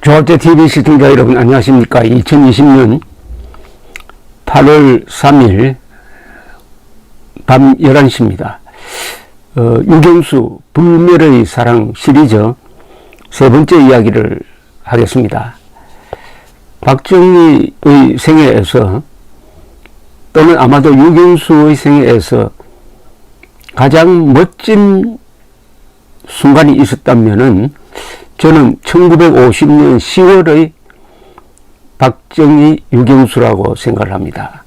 조합제 TV 시청자 여러분 안녕하십니까. 2020년 8월 3일 밤 11시입니다. 유경수 불멸의 사랑 시리즈 세 번째 이야기를 하겠습니다. 박정희의 생애에서 또는 아마도 유경수의 생애에서 가장 멋진 순간이 있었다면은 저는 1950년 10월의 박정희, 유경수라고 생각을 합니다.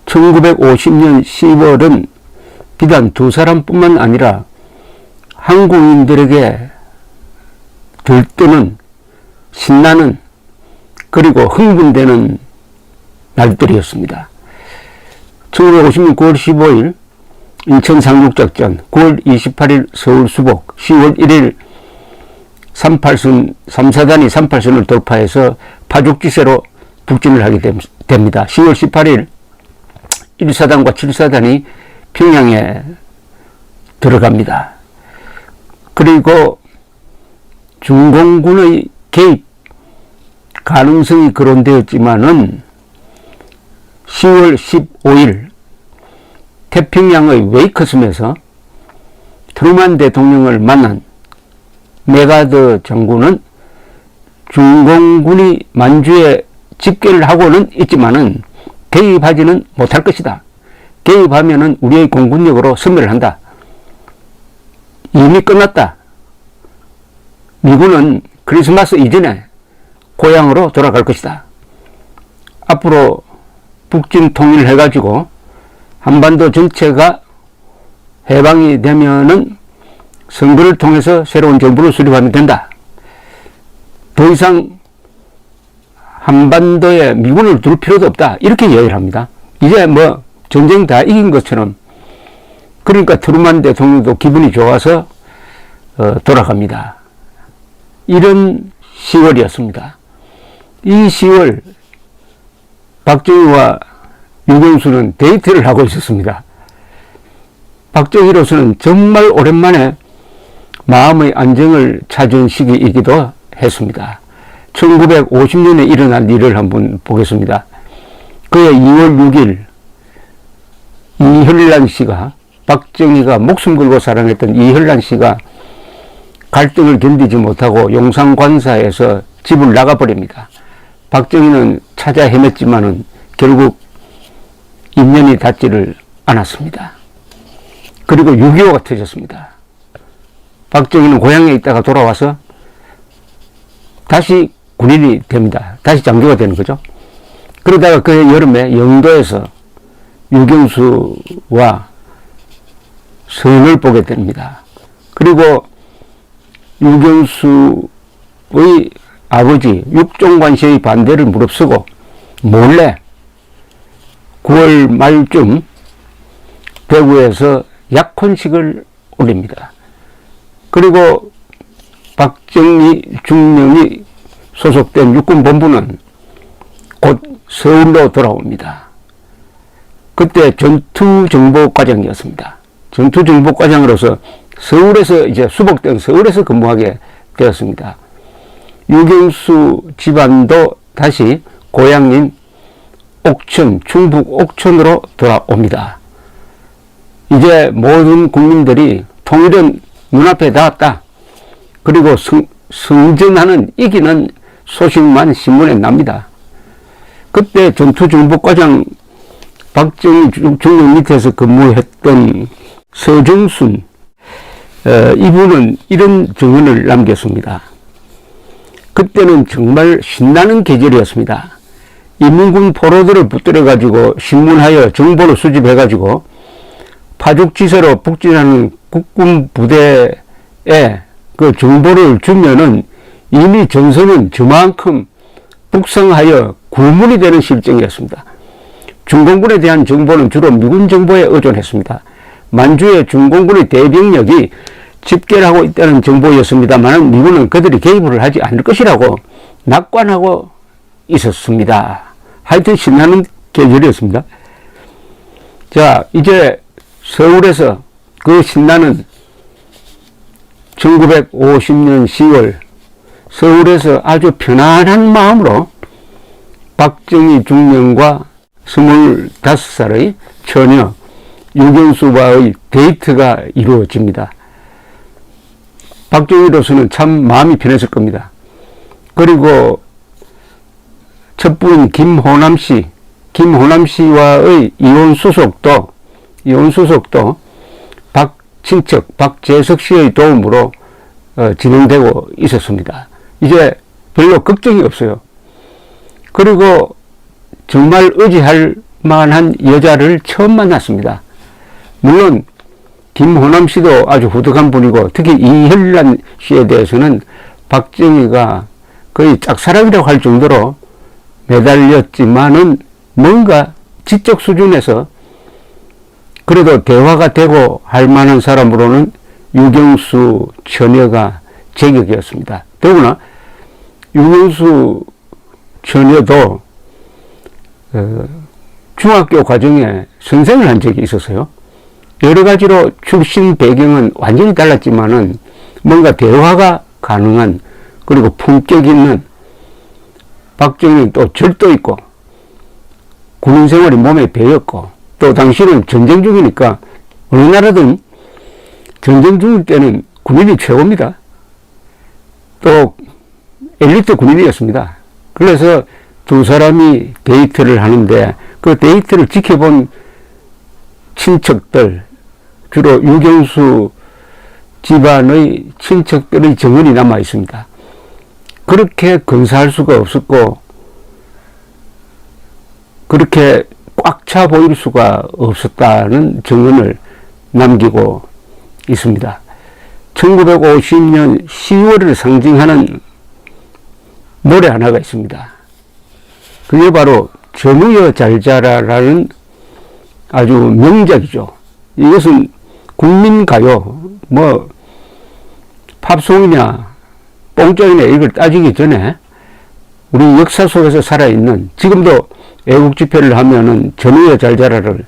1950년 10월은 비단 두 사람뿐만 아니라 한국인들에게 들뜨는, 신나는, 그리고 흥분되는 날들이었습니다. 1950년 9월 15일 인천 상륙작전, 9월 28일 서울 수복, 10월 1일 38선, 3사단이 38선을 돌파해서 파죽지세로 북진을 하게 됩니다. 10월 18일 1사단과 7사단이 평양에 들어갑니다. 그리고 중공군의 개입 가능성이 거론되었지만은 10월 15일 태평양의 웨이크섬에서 트루만 대통령을 만난 메가더 장군은 중공군이 만주에 집결을 하고는 있지만은 개입하지는 못할 것이다. 개입하면은 우리의 공군력으로 섬멸을 한다. 이미 끝났다. 미군은 크리스마스 이전에 고향으로 돌아갈 것이다. 앞으로 북진 통일을 해가지고 한반도 전체가 해방이 되면은 선거를 통해서 새로운 정부를 수립하면 된다. 더 이상 한반도에 미군을 둘 필요도 없다. 이렇게 이야기를 합니다. 이제 뭐 전쟁 다 이긴 것처럼. 그러니까 트루만 대통령도 기분이 좋아서 돌아갑니다. 이런 10월이었습니다. 이 10월 박정희와 유경수는 데이트를 하고 있었습니다. 박정희로서는 정말 오랜만에 마음의 안정을 찾은 시기이기도 했습니다. 1950년에 일어난 일을 한번 보겠습니다. 그해 2월 6일 이혈란 씨가, 박정희가 목숨 걸고 사랑했던 이혈란 씨가 갈등을 견디지 못하고 용산관사에서 집을 나가버립니다. 박정희는 찾아 헤맸지만은 결국 인연이 닿지를 않았습니다. 그리고 6.25가 터졌습니다. 박정희는 고향에 있다가 돌아와서 다시 군인이 됩니다. 다시 장교가 되는 거죠. 그러다가 그 여름에 영도에서 유경수와 선을 보게 됩니다. 그리고 유경수의 아버지 육종관 씨의 반대를 무릅쓰고 몰래 9월 말쯤 대구에서 약혼식을 올립니다. 그리고 박정희 중령이 소속된 육군본부는 곧 서울로 돌아옵니다. 그때 전투정보과장이었습니다. 전투정보과장으로서 서울에서 이제 수복된 서울에서 근무하게 되었습니다. 유경수 집안도 다시 고향인 옥천, 충북 옥천으로 돌아옵니다. 이제 모든 국민들이 통일은 눈앞에 닿았다. 그리고 승전하는, 이기는 소식만 신문에 납니다. 그때 전투정보과장 박정희 중령 밑에서 근무했던 서정순, 이분은 이런 증언을 남겼습니다. 그때는 정말 신나는 계절이었습니다. 인민군 포로들을 붙들어가지고 신문하여 정보를 수집해가지고 파죽지세로 북진하는 국군 부대에 그 정보를 주면은 이미 전선은 저만큼 북상하여 구문이 되는 실정이었습니다. 중공군에 대한 정보는 주로 미군 정보에 의존했습니다. 만주의 중공군의 대병력이 집결하고 있다는 정보였습니다만 미군은 그들이 개입을 하지 않을 것이라고 낙관하고 있었습니다. 하여튼 신나는 계절이었습니다. 자, 이제 서울에서 그 신나는 1950년 10월 서울에서 아주 편안한 마음으로 박정희 중령과 25살의 처녀 유경수와의 데이트가 이루어집니다. 박정희로서는 참 마음이 편했을 겁니다. 그리고 첫 부인 김호남 씨와의 이혼 수속도 친척 박재석 씨의 도움으로 진행되고 있었습니다. 이제 별로 걱정이 없어요. 그리고 정말 의지할 만한 여자를 처음 만났습니다. 물론 김호남 씨도 아주 후덕한 분이고, 특히 이현란 씨에 대해서는 박정희가 거의 짝사랑이라고 할 정도로 매달렸지만은 뭔가 지적 수준에서 그래도 대화가 되고 할 만한 사람으로는 유경수 처녀가 제격이었습니다. 더구나 유경수 처녀도 중학교 과정에 선생을 한 적이 있었어요. 여러 가지로 출신 배경은 완전히 달랐지만은 뭔가 대화가 가능한, 그리고 품격 있는, 박정희는 또 절도 있고 군인 생활이 몸에 배였고, 또 당시는 전쟁 중이니까 어느 나라든 전쟁 중일 때는 군인이 최고입니다. 또 엘리트 군인이었습니다. 그래서 두 사람이 데이트를 하는데, 그 데이트를 지켜본 친척들, 주로 유경수 집안의 친척들의 증언이 남아 있습니다. 그렇게 근사할 수가 없었고, 그렇게 꽉 차 보일 수가 없었다는 증언을 남기고 있습니다. 1950년 10월을 상징하는 노래 하나가 있습니다. 그게 바로 전우여 잘 자라라는 아주 명작이죠. 이것은 국민가요, 뭐 팝송이냐 뽕짝이냐 이걸 따지기 전에 우리 역사 속에서 살아있는, 지금도 애국 집회를 하면은 전우여 잘 자라를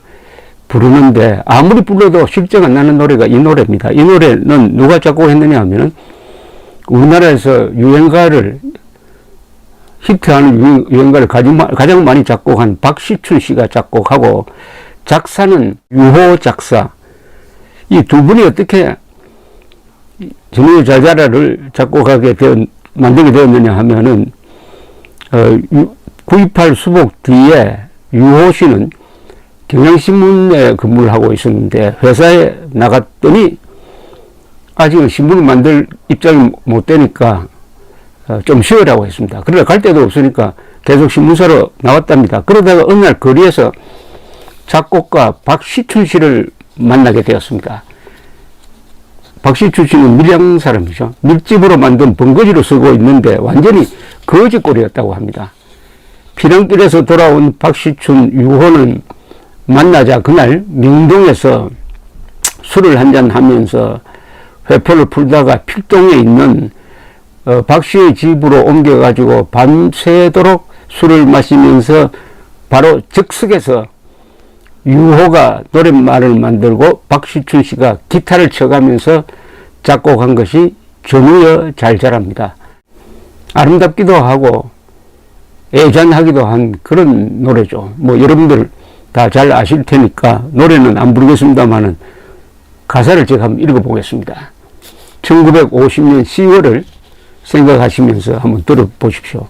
부르는데 아무리 불러도 실적 안 나는 노래가 이 노래입니다. 이 노래는 누가 작곡했느냐 하면은 우리나라에서 유행가를 히트하는 유행가를 가장 많이 작곡한 박시춘 씨가 작곡하고, 작사는 유호 작사. 이 두 분이 어떻게 전우여 잘 자라를 만들게 되었느냐 하면은 9.28 수복 뒤에 유호 씨는 경향신문에 근무를 하고 있었는데, 회사에 나갔더니 아직은 신문을 만들 입장이 못 되니까 좀 쉬어라고 했습니다. 그러다 갈 데도 없으니까 계속 신문사로 나왔답니다. 그러다가 어느 날 거리에서 작곡가 박시춘 씨를 만나게 되었습니다. 박시춘 씨는 밀양 사람이죠. 밀집으로 만든 번거지로 쓰고 있는데 완전히 거지꼴이었다고 합니다. 피난길에서 돌아온 박시춘 유호는 만나자 그날 명동에서 술을 한잔 하면서 회포를 풀다가 필동에 있는 박 씨의 집으로 옮겨가지고 밤새도록 술을 마시면서 바로 적석에서 유호가 노랫말을 만들고 박시춘 씨가 기타를 쳐가면서 작곡한 것이 전우여 잘 자랍니다. 아름답기도 하고 애잔하기도 한 그런 노래죠. 뭐 여러분들 다 잘 아실 테니까 노래는 안 부르겠습니다만은 가사를 제가 한번 읽어보겠습니다. 1950년 10월을 생각하시면서 한번 들어보십시오.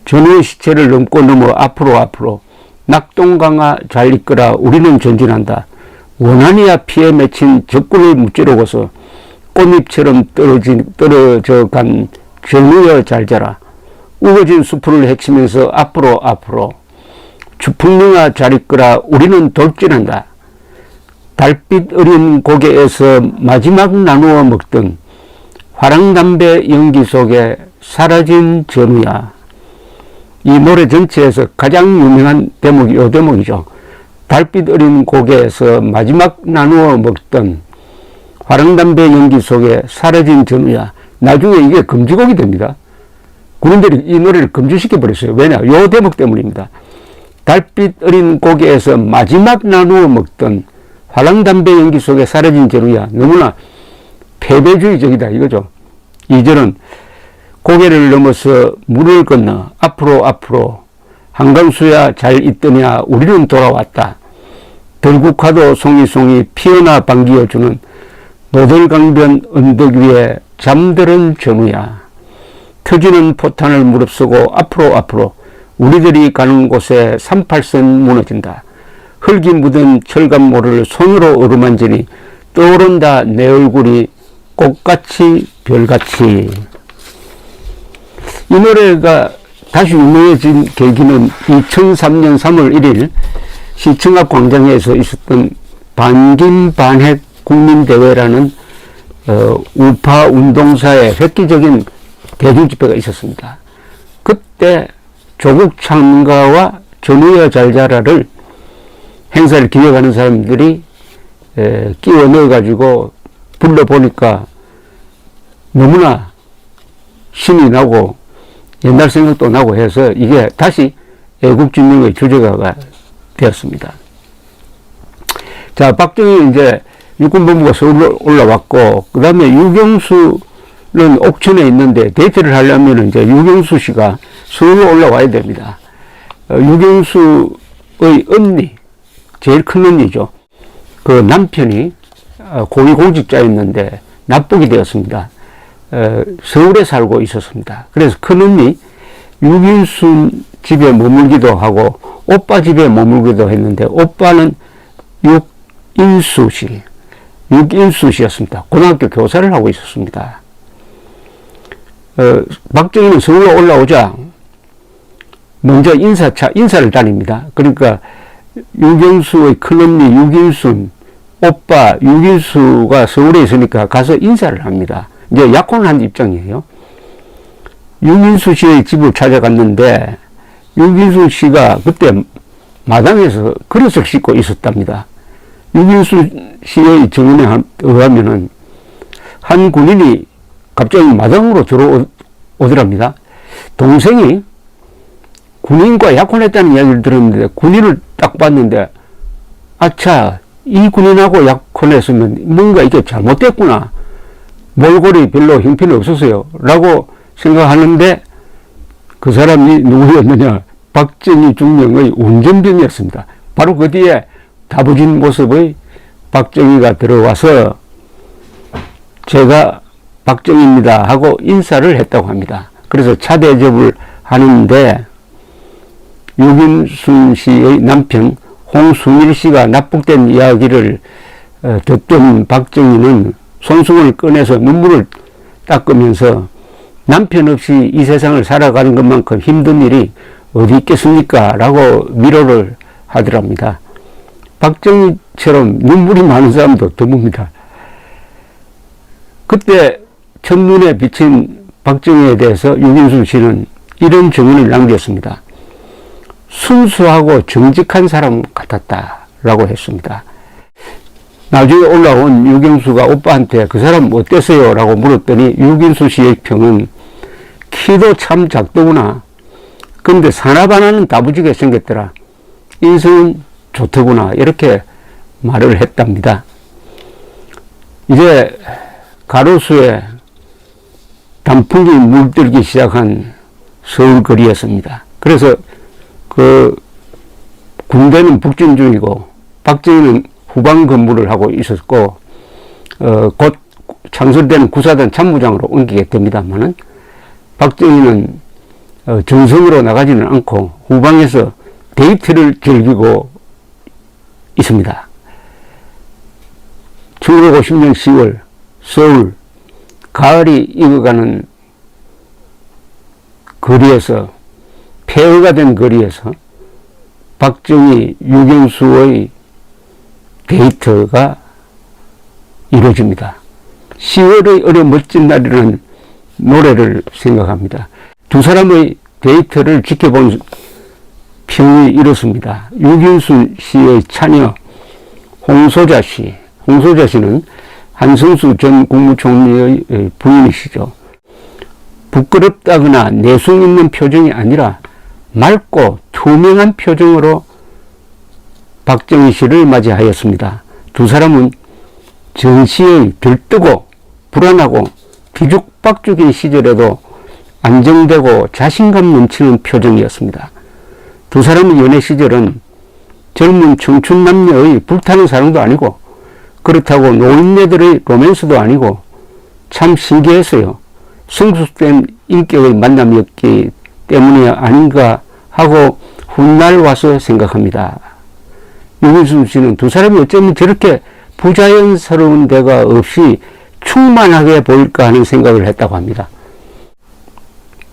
전우의 시체를 넘고 넘어 앞으로 낙동강아 잘 이끌어 우리는 전진한다. 원한이야 피에 맺힌 적군을 무찌르고서 꽃잎처럼 떨어져 간 전우여 잘 자라. 우거진 수풀을 헤치면서 앞으로 주풍령아 잘 이끌어 우리는 돌진한다. 달빛 어린 고개에서 마지막 나누어 먹던 화랑담배 연기 속에 사라진 전우야. 이 노래 전체에서 가장 유명한 대목이 이 대목이죠. 달빛 어린 고개에서 마지막 나누어 먹던 화랑담배 연기 속에 사라진 전우야. 나중에 이게 금지곡이 됩니다. 군인들이 이 노래를 금지시켜버렸어요. 왜냐? 이 대목 때문입니다. 달빛 어린 고개에서 마지막 나누어 먹던 화랑담배 연기 속에 사라진 전우야. 너무나 패배주의적이다 이거죠. 2절은 고개를 넘어서 물을 건너 앞으로 한강수야 잘 있더냐 우리는 돌아왔다. 들국화도 송이송이 피어나 반기어주는 노들강변 언덕 위에 잠들은 전우야. 터지는 포탄을 무릅쓰고 앞으로 우리들이 가는 곳에 38선 무너진다. 흙이 묻은 철갑모를 손으로 어루만지니 떠오른다 내 얼굴이 꽃같이 별같이. 이 노래가 다시 유명해진 계기는 2003년 3월 1일 시청 앞 광장에서 있었던 반김반핵 국민대회라는 우파 운동사의 획기적인 대중집회가 있었습니다. 그때 조국 창가와 전우야 잘 자라를 행사를 기획하는 사람들이 끼워 넣어가지고 불러보니까 너무나 신이 나고 옛날 생각도 나고 해서 이게 다시 애국진흥의 주제가가 되었습니다. 자, 박정희 이제 육군본부가 서울로 올라왔고, 그 다음에 유경수는 옥천에 있는데 데이트를 하려면 이제 유경수 씨가 서울로 올라와야 됩니다. 유경수의 언니, 제일 큰 언니죠. 그 남편이 고위공직자였는데 납북이 되었습니다. 서울에 살고 있었습니다. 그래서 큰 언니 유gin순 집에 머물기도 하고 오빠 집에 머물기도 했는데 오빠는 육인수 씨였습니다. 고등학교 교사를 하고 있었습니다. 박정희는 서울로 올라오자 먼저 인사를 다닙니다. 그러니까 유경수의 큰언니 유gin순, 오빠 유gin수가 서울에 있으니까 가서 인사를 합니다. 이제 약혼을 한 입장이에요. 유gin수 씨의 집을 찾아갔는데 유gin수 씨가 그때 마당에서 그릇을 씻고 있었답니다. 유gin수 씨의 증언에 의하면은 한 군인이 갑자기 마당으로 들어오더랍니다. 동생이 군인과 약혼했다는 이야기를 들었는데 군인을 딱 봤는데 아차, 이 군인하고 약혼했으면 뭔가 이게 잘못됐구나. 몰골이 별로 형편이 없었어요. 라고 생각하는데 그 사람이 누구였느냐? 박정희 중령의 운전병이었습니다. 바로 그 뒤에 다부진 모습의 박정희가 들어와서 제가 박정희입니다 하고 인사를 했다고 합니다. 그래서 차 대접을 하는데 유gin순 씨의 남편 홍순일 씨가 납북된 이야기를 듣던 박정희는 손수건을 꺼내서 눈물을 닦으면서 남편 없이 이 세상을 살아가는 것만큼 힘든 일이 어디 있겠습니까? 라고 위로를 하더랍니다. 박정희처럼 눈물이 많은 사람도 드뭅니다. 그때 첫눈에 비친 박정희에 대해서 유gin순 씨는 이런 증언을 남겼습니다. 순수하고 정직한 사람 같았다 라고 했습니다. 나중에 올라온 유경수가 오빠한테 그 사람 어땠어요? 라고 물었더니 유gin수 씨의 평은 키도 참 작더구나. 근데 사납 하나는 다부지게 생겼더라. 인성은 좋더구나. 이렇게 말을 했답니다. 이제 가로수에 단풍이 물들기 시작한 서울 거리였습니다. 그래서 그 군대는 북진 중이고 박정희는 후방 근무를 하고 있었고 곧 창설되는 구사단 참모장으로 옮기게 됩니다만은 박정희는 정성으로 나가지는 않고 후방에서 데이트를 즐기고 있습니다. 1950년 10월 서울 가을이 익어가는 거리에서 폐허가 된 거리에서 박정희, 유경수의 데이트가 이루어집니다. 10월의 어려 멋진 날이라는 노래를 생각합니다. 두 사람의 데이트를 지켜본 평이 이렇습니다. 유gin순 씨의 차녀 홍소자 씨는 한성수 전 국무총리의 부인이시죠. 부끄럽다거나 내숭 있는 표정이 아니라 맑고 투명한 표정으로 박정희 씨를 맞이하였습니다. 두 사람은 전시의 들뜨고 불안하고 뒤죽박죽인 시절에도 안정되고 자신감 넘치는 표정이었습니다. 두 사람의 연애 시절은 젊은 청춘 남녀의 불타는 사랑도 아니고 그렇다고 노인네들의 로맨스도 아니고 참 신기했어요. 성숙된 인격의 만남이었기 때문이 아닌가 하고 훗날 와서 생각합니다. 유근수 씨는 두 사람이 어쩌면 저렇게 부자연스러운 데가 없이 충만하게 보일까 하는 생각을 했다고 합니다.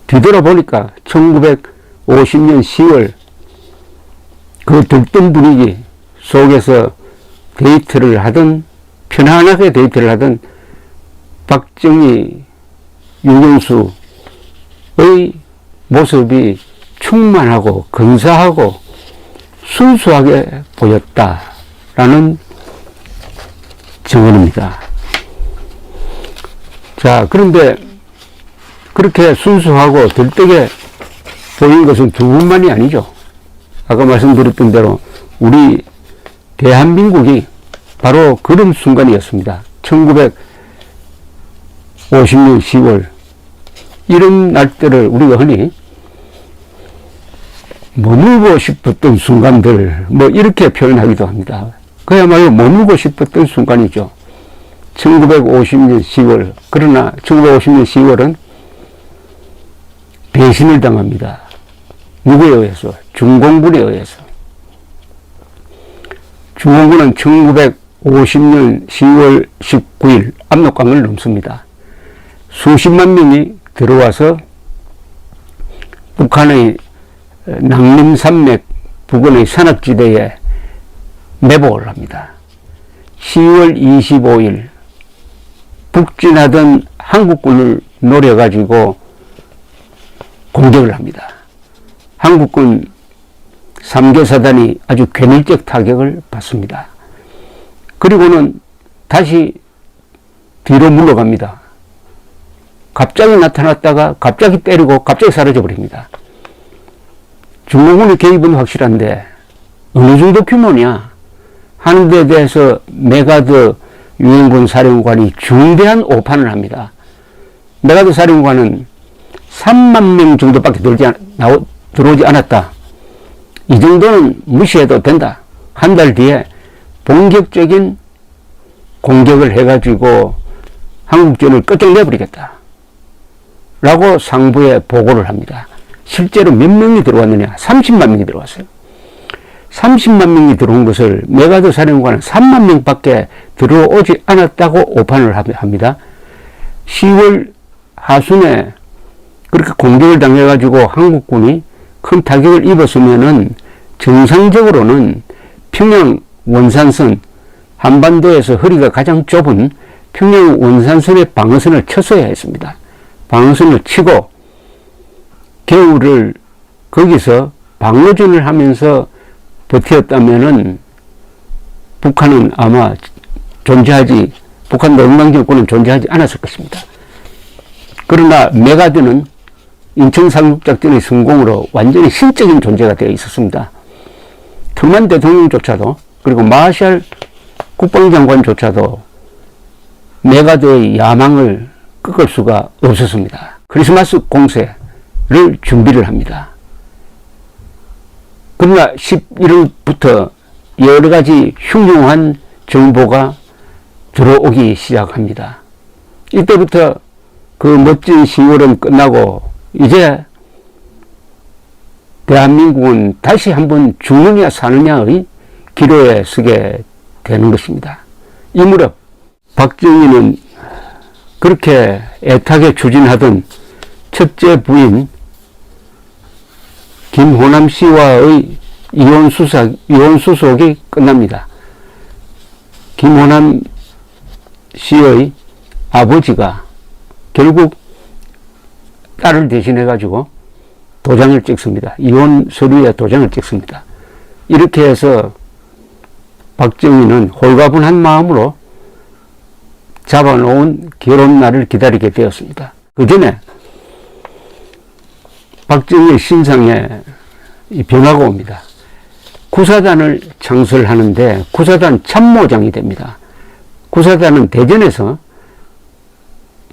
뒤돌아보니까 1950년 10월 그 들뜬 분위기 속에서 데이트를 하던, 편안하게 데이트를 하던 박정희, 유경수의 모습이 충만하고 근사하고 순수하게 보였다라는 증언입니다. 자, 그런데 그렇게 순수하고 들뜨게 보인 것은 두 분만이 아니죠. 아까 말씀드렸던 대로 우리 대한민국이 바로 그런 순간이었습니다. 1950년 10월 이런 날들을 우리가 흔히 머물고 싶었던 순간들 뭐 이렇게 표현하기도 합니다. 그야말로 머물고 싶었던 순간이죠. 1950년 10월. 그러나 1950년 10월은 배신을 당합니다. 누구에 의해서? 중공군에 의해서. 중공군은 1950년 10월 19일 압록강을 넘습니다. 수십만 명이 들어와서 북한의 낭림산맥 부근의 산악지대에 매복을 합니다. 10월 25일 북진하던 한국군을 노려가지고 공격을 합니다. 한국군 3개사단이 아주 괴멸적 타격을 받습니다. 그리고는 다시 뒤로 물러갑니다. 갑자기 나타났다가 갑자기 때리고 갑자기 사라져버립니다. 중공군의 개입은 확실한데 어느 정도 규모냐 하는 데 대해서 메가드 유엔군 사령관이 중대한 오판을 합니다. 메가드 사령관은 3만 명 정도밖에 들어오지 않았다. 이 정도는 무시해도 된다. 한 달 뒤에 본격적인 공격을 해가지고 한국전을 끝장내버리겠다. 라고 상부에 보고를 합니다. 실제로 몇 명이 들어왔느냐? 30만 명이 들어왔어요. 30만 명이 들어온 것을 메가드 사령관은 3만 명밖에 들어오지 않았다고 오판을 합니다. 10월 하순에 그렇게 공격을 당해가지고 한국군이 큰 타격을 입었으면은 정상적으로는 평양 원산선, 한반도에서 허리가 가장 좁은 평양 원산선의 방어선을 쳤어야 했습니다. 방어선을 치고 겨울을 거기서 방어전을 하면서 버텼다면은 북한은 아마 북한 노동당정권은 존재하지 않았을 것입니다. 그러나 메가드는 인천 상륙작전의 성공으로 완전히 신적인 존재가 되어 있었습니다. 트루만 대통령조차도 그리고 마샬 국방장관조차도 메가드의 야망을 꺾을 수가 없었습니다. 크리스마스 공세를 준비를 합니다. 그러나 11월부터 여러 가지 흉흉한 정보가 들어오기 시작합니다. 이때부터 그 멋진 10월은 끝나고 이제 대한민국은 다시 한번 죽느냐 사느냐의 기로에 서게 되는 것입니다. 이 무렵 박정희는 그렇게 애타게 추진하던 첫째 부인 김호남 씨와의 이혼 수속이 끝납니다. 김호남 씨의 아버지가 결국 딸을 대신해 가지고 도장을 찍습니다. 이혼 서류에 도장을 찍습니다. 이렇게 해서 박정희는 홀가분한 마음으로 잡아놓은 결혼날을 기다리게 되었습니다. 그 전에 박정희의 신상에 변화가 옵니다. 구사단을 창설하는데 구사단 참모장이 됩니다. 구사단은 대전에서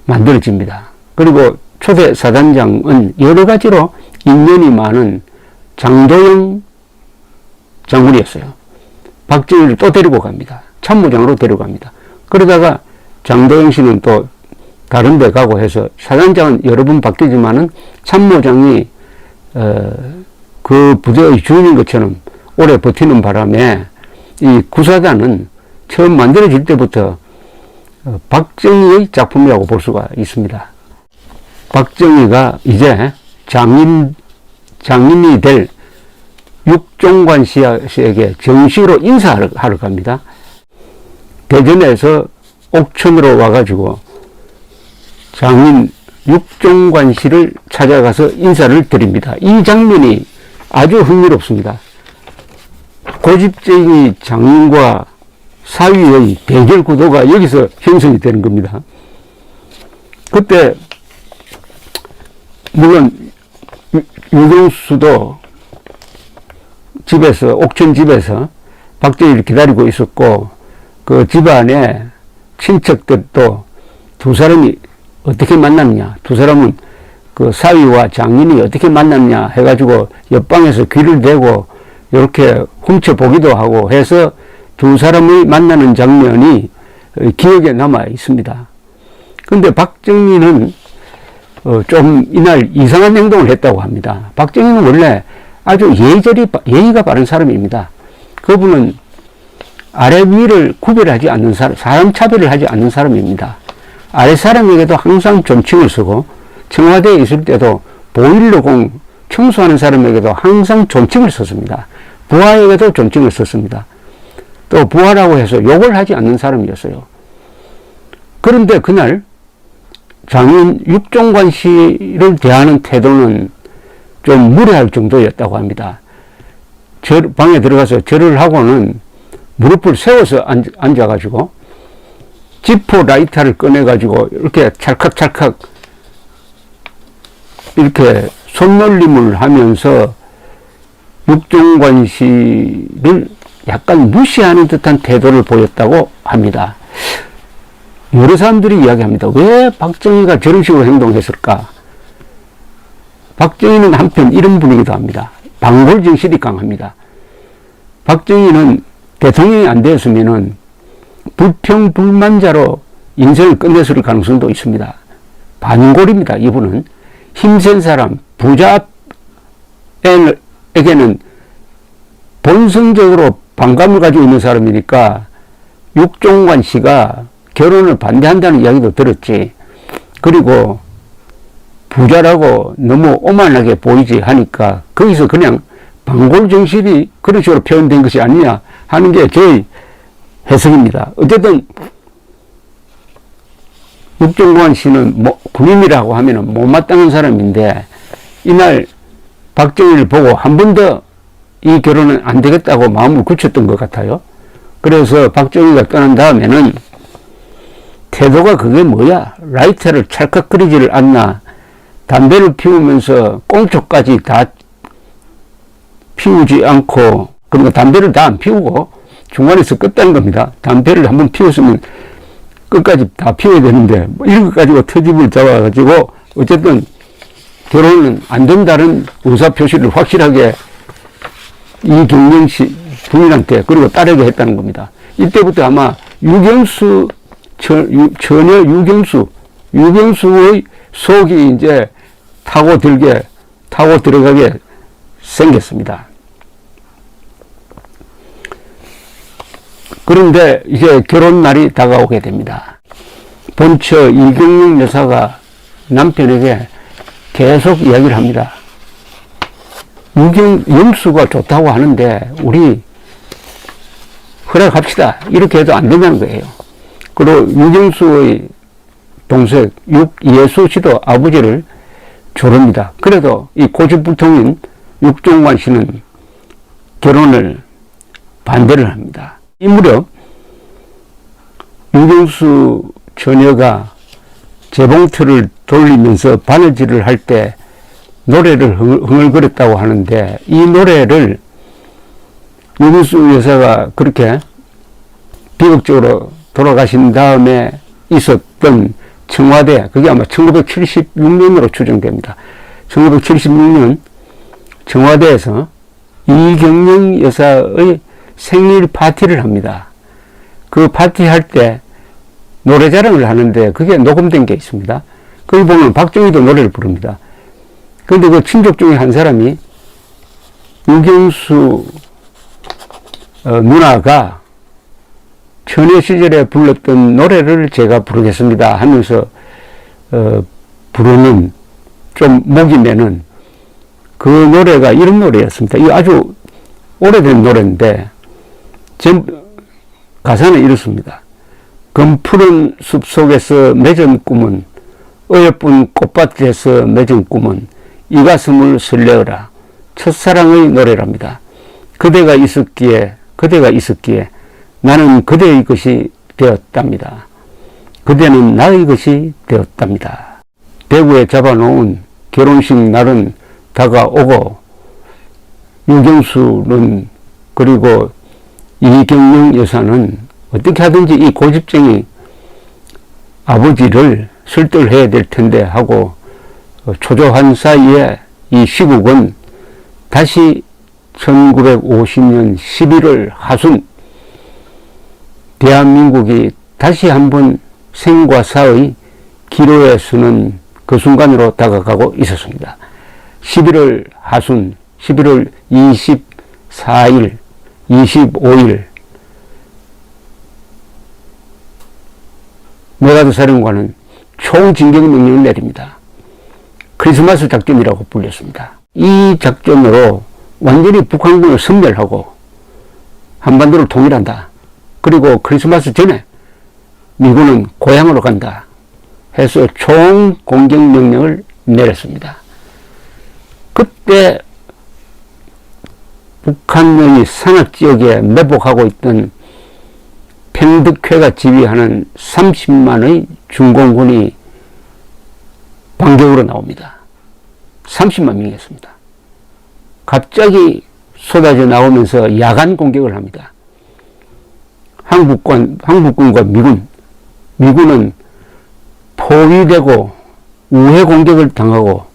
만들어집니다. 그리고 초대 사단장은 여러 가지로 인연이 많은 장도영 장군이었어요. 박정희를 또 데리고 갑니다. 참모장으로 데려갑니다. 그러다가 장도영 씨는 또 다른 데 가고 해서 사단장은 여러 번 바뀌지만은 참모장이 그 부대의 주인인 것처럼 오래 버티는 바람에 이 구사단은 처음 만들어질 때부터 박정희의 작품이라고 볼 수가 있습니다. 박정희가 이제 장인이 될 육종관 씨에게 정식으로 인사하러 갑니다. 대전에서 옥천으로 와가지고 장인 육종관 씨를 찾아가서 인사를 드립니다. 이 장면이 아주 흥미롭습니다. 고집쟁이 장인과 사위의 대결 구도가 여기서 형성이 되는 겁니다. 그때 물론 유경수도 집에서, 옥천 집에서 박정희를 기다리고 있었고, 그 집안에 친척들도 두 사람이 어떻게 만났냐, 두 사람은 그 사위와 장인이 어떻게 만났냐 해가지고 옆방에서 귀를 대고 이렇게 훔쳐보기도 하고 해서 두 사람의 만나는 장면이 기억에 남아 있습니다. 근데 박정희는 좀 이날 이상한 행동을 했다고 합니다. 박정희는 원래 아주 예의가 바른 사람입니다. 그분은 아래 위를 구별하지 않는 사람 차별을 하지 않는 사람입니다. 아래 사람에게도 항상 존칭을 쓰고, 청와대에 있을 때도 보일러공 청소하는 사람에게도 항상 존칭을 썼습니다. 부하에게도 존칭을 썼습니다. 또 부하라고 해서 욕을 하지 않는 사람이었어요. 그런데 그날 장인 육종관 씨를 대하는 태도는 좀 무례할 정도였다고 합니다. 방에 들어가서 절을 하고는 무릎을 세워서 앉아가지고 지포 라이터를 꺼내가지고 이렇게 찰칵찰칵 이렇게 손놀림을 하면서 육종관 씨를 약간 무시하는 듯한 태도를 보였다고 합니다. 여러 사람들이 이야기합니다. 왜 박정희가 저런 식으로 행동했을까? 박정희는 한편 이런 분이기도 합니다. 반골 정신이 강합니다. 박정희는 대통령이 안 되었으면은 불평불만자로 인생을 끝냈을 가능성도 있습니다. 반골입니다. 이분은 힘센 사람, 부자에게는 본성적으로 반감을 가지고 있는 사람이니까 육종관 씨가 결혼을 반대한다는 이야기도 들었지. 그리고 부자라고 너무 오만하게 보이지 하니까 거기서 그냥 반골 정신이 그런 식으로 표현된 것이 아니냐 하는 게 저의 해석입니다. 어쨌든 육종관 씨는 군인이라고 하면 못마땅한 사람인데 이날 박정희를 보고 한 번 더 이 결혼은 안 되겠다고 마음을 굳혔던 것 같아요. 그래서 박정희가 떠난 다음에는 태도가 그게 뭐야? 라이터를 찰칵거리지를 않나? 담배를 피우면서 꽁초까지 다 피우지 않고, 그러니까 담배를 다 안 피우고 중간에서 껐다는 겁니다. 담배를 한번 피웠으면 끝까지 다 피워야 되는데 이런 것 가지고 터집을 잡아가지고 어쨌든 결혼은 안 된다는 의사표시를 확실하게 이경영 씨 부인한테 그리고 딸에게 했다는 겁니다. 이때부터 아마 유경수 처녀 유경수의 속이 이제 타고 들어가게 생겼습니다. 그런데 이제 결혼 날이 다가오게 됩니다. 본처 이경영 여사가 남편에게 계속 이야기를 합니다. 영수가 좋다고 하는데 우리 허락합시다. 이렇게 해도 안 된다는 거예요. 그리고 유경수의 동생 육예수 씨도 아버지를 조릅니다. 그래도 이 고집불통인 육종관 씨는 결혼을 반대를 합니다. 이 무렵 유경수 처녀가 재봉틀을 돌리면서 바느질을 할 때 노래를 흥얼거렸다고 하는데 이 노래를 유경수 여사가 그렇게 비극적으로 돌아가신 다음에 있었던 청와대, 그게 아마 1976년으로 추정됩니다. 1976년 청와대에서 이경영 여사의 생일 파티를 합니다. 그 파티할 때 노래 자랑을 하는데 그게 녹음된 게 있습니다. 거기 보면 박정희도 노래를 부릅니다. 그런데 그 친족 중에 한 사람이 유경수 누나가 처녀 시절에 불렀던 노래를 제가 부르겠습니다 하면서 부르는 좀 목이 매는 그 노래가 이런 노래였습니다. 이 아주 오래된 노래인데 가사는 이렇습니다. 검푸른 숲속에서 맺은 꿈은 어여쁜 꽃밭에서 맺은 꿈은 이 가슴을 설레어라. 첫사랑의 노래랍니다. 그대가 있었기에 나는 그대의 것이 되었답니다. 그대는 나의 것이 되었답니다. 대구에 잡아놓은 결혼식 날은 다가오고 유경수는 그리고 이경영 여사는 어떻게 하든지 이 고집쟁이 아버지를 설득해야 될 텐데 하고 초조한 사이에 이 시국은 다시 1950년 11월 하순 대한민국이 다시 한번 생과 사의 기로에 서는 그 순간으로 다가가고 있었습니다. 11월 하순 11월 24일 25일 메가드 사령관은 총진격 명령을 내립니다. 크리스마스 작전이라고 불렸습니다. 이 작전으로 완전히 북한군을 섬멸하고 한반도를 통일한다. 그리고 크리스마스 전에 미군은 고향으로 간다 해서 총공격 명령을 내렸습니다. 그때 북한의 산악지역에 매복하고 있던 평덕회가 지휘하는 30만의 중공군이 반격으로 나옵니다. 30만 명이었습니다. 갑자기 쏟아져 나오면서 야간 공격을 합니다. 한국군과 미군은 포위되고 우회 공격을 당하고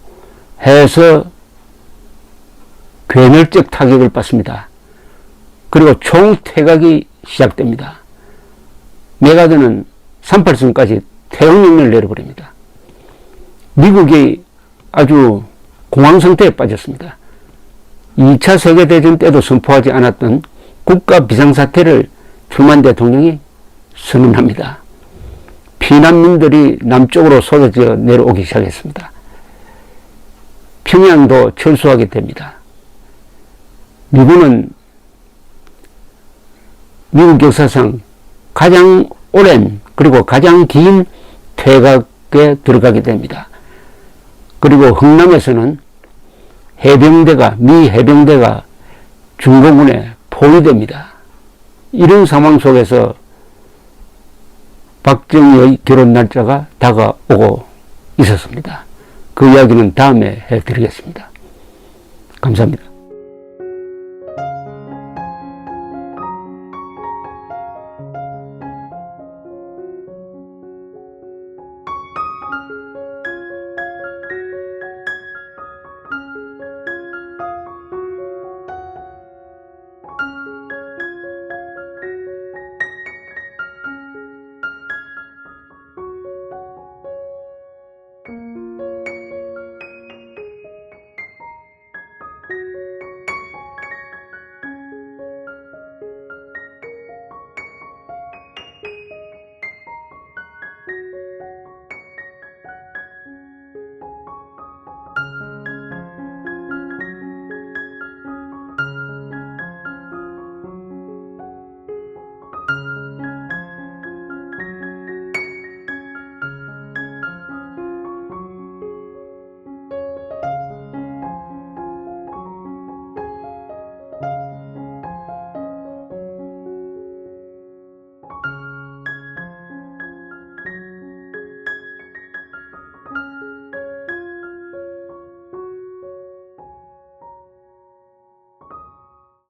해서 괴멸적 타격을 받습니다. 그리고 총퇴각이 시작됩니다. 메가드는 38선까지 태용령을 내려버립니다. 미국이 아주 공황 상태에 빠졌습니다. 2차 세계대전 때도 선포하지 않았던 국가 비상사태를 truman 대통령이 선언합니다. 피난민들이 남쪽으로 쏟아져 내려오기 시작했습니다. 평양도 철수하게 됩니다. 미군은 미국 역사상 가장 오랜 그리고 가장 긴 퇴각에 들어가게 됩니다. 그리고 흥남에서는 미 해병대가 중공군에 포위됩니다. 이런 상황 속에서 박정희의 결혼 날짜가 다가오고 있었습니다. 그 이야기는 다음에 해드리겠습니다. 감사합니다.